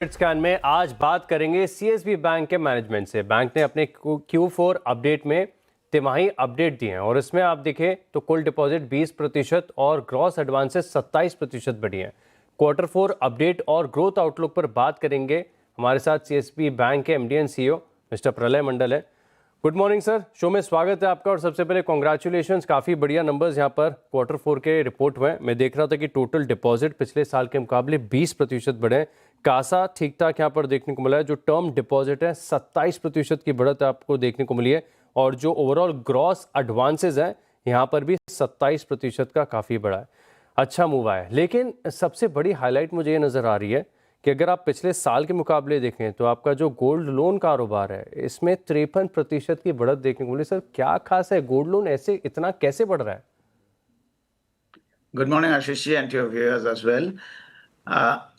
Scan में आज बात करेंगे सीएसबी बैंक के मैनेजमेंट से। बैंक ने अपने Q4 अपडेट में तिमाही अपडेट दिए हैं और इसमें आप देखें तो कुल डिपॉजिट 20% और ग्रॉस एडवांसेस 27% बढ़ी हैं। Q4 अपडेट और ग्रोथ आउटलुक पर बात करेंगे। हमारे साथ सीएसबी बैंक के एमडी एंड सीईओ मिस्टर प्रलय मंडल है। गुड मॉर्निंग सर, शो में स्वागत है आपका। और सबसे पहले कॉन्ग्रेचुलेशंस, काफ़ी बढ़िया नंबर्स यहाँ पर Q4 के रिपोर्ट हुए। मैं देख रहा था कि टोटल डिपॉजिट पिछले साल के मुकाबले 20% बढ़े। कासा ठीक ठाक यहाँ पर देखने को मिला है। जो टर्म डिपॉजिट है 27% की बढ़त आपको देखने को मिली है और जो ओवरऑल ग्रॉस एडवांसेज हैं यहाँ पर भी 27% का काफ़ी बड़ा है, अच्छा मूव आया है। लेकिन सबसे बड़ी हाईलाइट मुझे ये नज़र आ रही है कि अगर आप पिछले साल के मुकाबले देखें तो आपका जो गोल्ड लोन कारोबार है इसमें 53% की बढ़त देखने को मिली। सर क्या खास है, गोल्ड लोन ऐसे इतना कैसे बढ़ रहा है? Good morning Ashish ji and your viewers as well.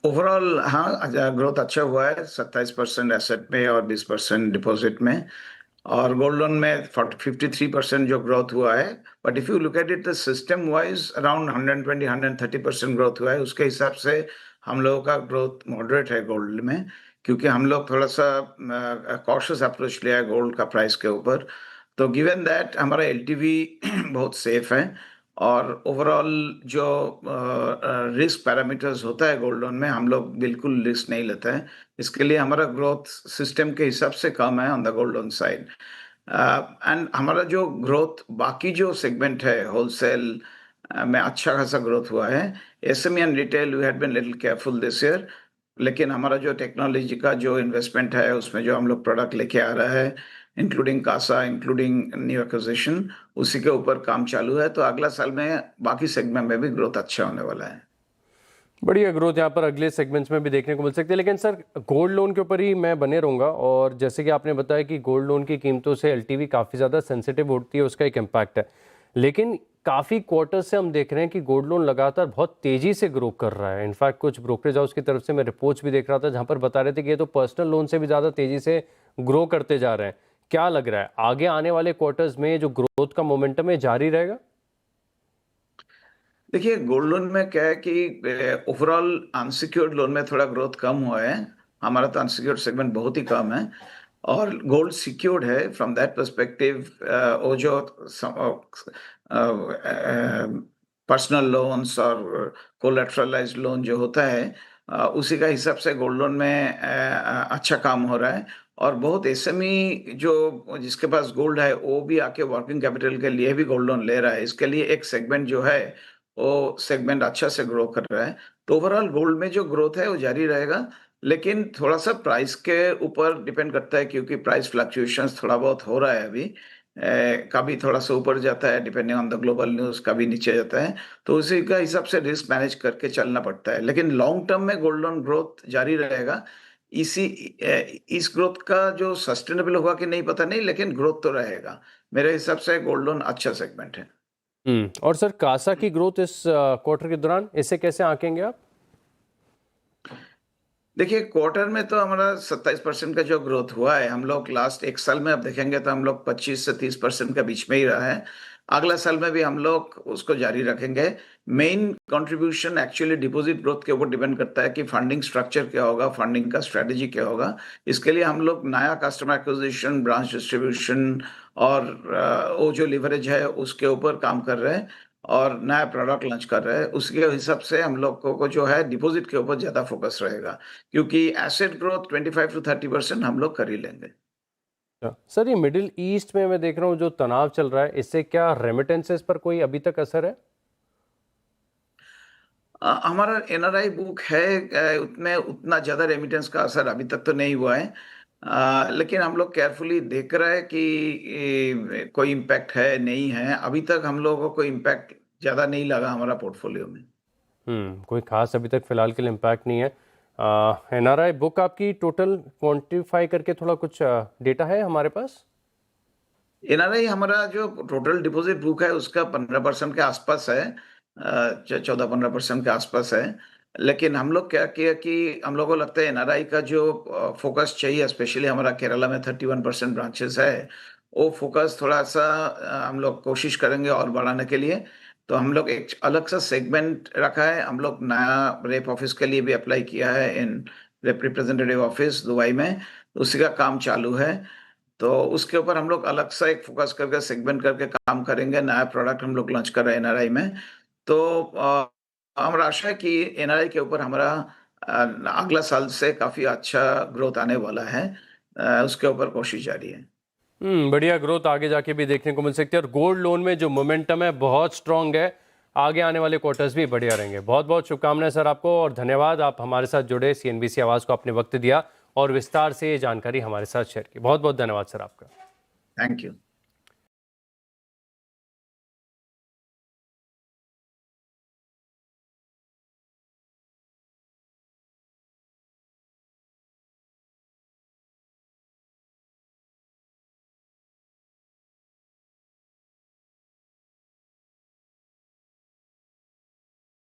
Overall हाँ, ग्रोथ अच्छा हुआ है 27% एसेट में और 20% डिपॉजिट में, और गोल्ड लोन में 53% जो ग्रोथ हुआ है। But if you look at it the system wise around 120-130% growth हुआ है। उसके हिसाब से हम लोगों का ग्रोथ मॉडरेट है गोल्ड में, क्योंकि हम लोग थोड़ा सा कॉशियस अप्रोच लिया है गोल्ड का प्राइस के ऊपर। तो गिवन दैट हमारा एलटीवी बहुत सेफ है, और ओवरऑल जो रिस्क पैरामीटर्स होता है गोल्ड लोन में हम लोग बिल्कुल रिस्क नहीं लेते हैं। इसके लिए हमारा ग्रोथ सिस्टम के हिसाब से कम है on the gold loan side. And हमारा जो ग्रोथ बाकी जो सेगमेंट है होलसेल में अच्छा खासा ग्रोथ हुआ है। SME and retail we had been little careful this year, लेकिन हमारा जो टेक्नोलॉजी का जो इन्वेस्टमेंट है उसमें जो हम लोग प्रोडक्ट लेके आ रहा है, including CASA, including new acquisition, उसी के ऊपर काम चालू है। तो अगला साल में बाकी सेगमेंट में भी ग्रोथ अच्छा होने वाला है। बढ़िया ग्रोथ यहाँ पर अगले सेगमेंट्स में भी देखने को मिल सकती है। लेकिन सर गोल्ड लोन के ऊपर ही मैं बने रहूँगा, और जैसे कि आपने बताया कि गोल्ड लोन की कीमतों से एलटीवी काफ़ी ज़्यादा सेंसिटिव होती है, उसका एक इम्पैक्ट है। लेकिन काफ़ी क्वार्टर से हम देख रहे हैं कि गोल्ड लोन लगातार बहुत तेज़ी से ग्रो कर रहा है। इनफैक्ट कुछ ब्रोकरेज हाउस की तरफ से मैं रिपोर्ट्स भी देख रहा था जहाँ पर बता रहे थे कि ये तो पर्सनल लोन से भी ज़्यादा तेज़ी से ग्रो करते जा रहे हैं। क्या लग रहा है आगे आने वाले क्वार्टर्स में जो ग्रोथ का मोमेंटम है जारी रहेगा? देखिए, गोल्ड लोन में क्या है कि ओवरऑल अनसिक्योर्ड लोन में थोड़ा ग्रोथ कम हुआ है। हमारा तो अनसिक्योर्ड सेगमेंट बहुत ही कम है, और गोल्ड सिक्योर्ड है। फ्रॉम दैट पर्सपेक्टिव वो जो पर्सनल लोन्स और कोलैटरलाइज्ड लोन जो होता है, उसी का हिसाब से गोल्ड लोन में अच्छा काम हो रहा है। और बहुत एसएमई जो जिसके पास गोल्ड है वो भी आके वर्किंग कैपिटल के लिए भी गोल्ड लोन ले रहा है। इसके लिए एक सेगमेंट जो है वो सेगमेंट अच्छा से ग्रो कर रहा है। तो ओवरऑल गोल्ड में जो ग्रोथ है वो जारी रहेगा, लेकिन थोड़ा-सा प्राइस के ऊपर डिपेंड करता है, क्योंकि प्राइस फ्लक्चुएशंस थोड़ा बहुत हो रहा है अभी। कभी थोड़ा-सा ऊपर जाता है depending on the global news, कभी नीचे जाता है। तो उसी का हिसाब से रिस्क मैनेज करके चलना पड़ता है। लेकिन लॉन्ग टर्म में गोल्ड लोन ग्रोथ जारी रहेगा। इसी इस ग्रोथ का जो सस्टेनेबल होगा कि नहीं पता नहीं, लेकिन ग्रोथ तो रहेगा। मेरे हिसाब से गोल्ड लोन अच्छा सेगमेंट है। और सर कासा की ग्रोथ इस क्वार्टर के दौरान इसे कैसे आंकेंगे आप? देखिए, क्वार्टर में तो हमारा 27% का जो ग्रोथ हुआ है, हम लोग लास्ट 1 साल में अब देखेंगे तो हम लोग 25 से 30% के बीच में ही रहा है। अगला साल में भी हम लोग उसको जारी रखेंगे। Main contribution actually deposit growth के ऊपर डिपेंड करता है कि फंडिंग स्ट्रक्चर क्या होगा, फंडिंग का स्ट्रेटजी क्या होगा। इसके लिए हम लोग नया कस्टमर एक्विजिशन, ब्रांच डिस्ट्रीब्यूशन और वो जो लिवरेज है उसके ऊपर काम कर रहे हैं, और नया प्रोडक्ट लॉन्च कर रहे हैं। उसके हिसाब से हम लोग को जो है डिपॉजिट के ऊपर ज़्यादा फोकस रहेगा, क्योंकि एसेट ग्रोथ 25 टू 30% हम लोग कर ही लेंगे। अच्छा सर, ये मिडिल ईस्ट में मैं देख रहा हूँ जो तनाव चल रहा है, इससे क्या रेमिटेंसेस पर कोई अभी तक असर है? हमारा एनआरआई बुक है, उसमें उतना ज़्यादा रेमिटेंस का असर अभी तक तो नहीं हुआ है। लेकिन हम लोग केयरफुली देख रहे हैं कि कोई इम्पैक्ट है नहीं है। अभी तक हम लोगों को कोई इम्पैक्ट ज़्यादा नहीं लगा हमारा पोर्टफोलियो में। कोई खास अभी तक फिलहाल के लिए इम्पैक्ट नहीं है। एनआरआई बुक आपकी टोटल क्वांटिफाई करके थोड़ा कुछ डेटा है हमारे पास? एनआरआई हमारा जो टोटल डिपॉजिट बुक है उसका 15% के आसपास है, 14-15% के आसपास है। लेकिन हम लोग क्या किया कि हम लोगों को लगता है एनआरआई का जो फोकस चाहिए, स्पेशली हमारा केरला में 31% ब्रांचेस है, वो फोकस थोड़ा सा हम लोग कोशिश करेंगे और बढ़ाने के लिए। तो हम लोग एक अलग सा सेगमेंट रखा है। हम लोग नया रेप ऑफिस के लिए भी अप्लाई किया है इन रिप्रेजेंटेटिव ऑफिस दुबई में, उसी का काम चालू है। तो उसके ऊपर हम लोग अलग से एक फोकस करके सेगमेंट करके काम करेंगे। नया प्रोडक्ट हम लोग लॉन्च कर रहे हैं एनआरआई में। तो हमारा आशा है कि एनआरआई के ऊपर हमारा अगला साल से काफी अच्छा ग्रोथ आने वाला है। उसके ऊपर कोशिश जारी है। बढ़िया ग्रोथ आगे जाके भी देखने को मिल सकती है और गोल्ड लोन में जो मोमेंटम है बहुत स्ट्रांग है। आगे आने वाले क्वार्टर्स भी बढ़िया रहेंगे। बहुत बहुत शुभकामनाएं सर आपको और धन्यवाद, आप हमारे साथ जुड़े, सीएनबीसी आवाज़ को आपने वक्त दिया और विस्तार से ये जानकारी हमारे साथ शेयर की। बहुत बहुत धन्यवाद सर आपका। Thank you.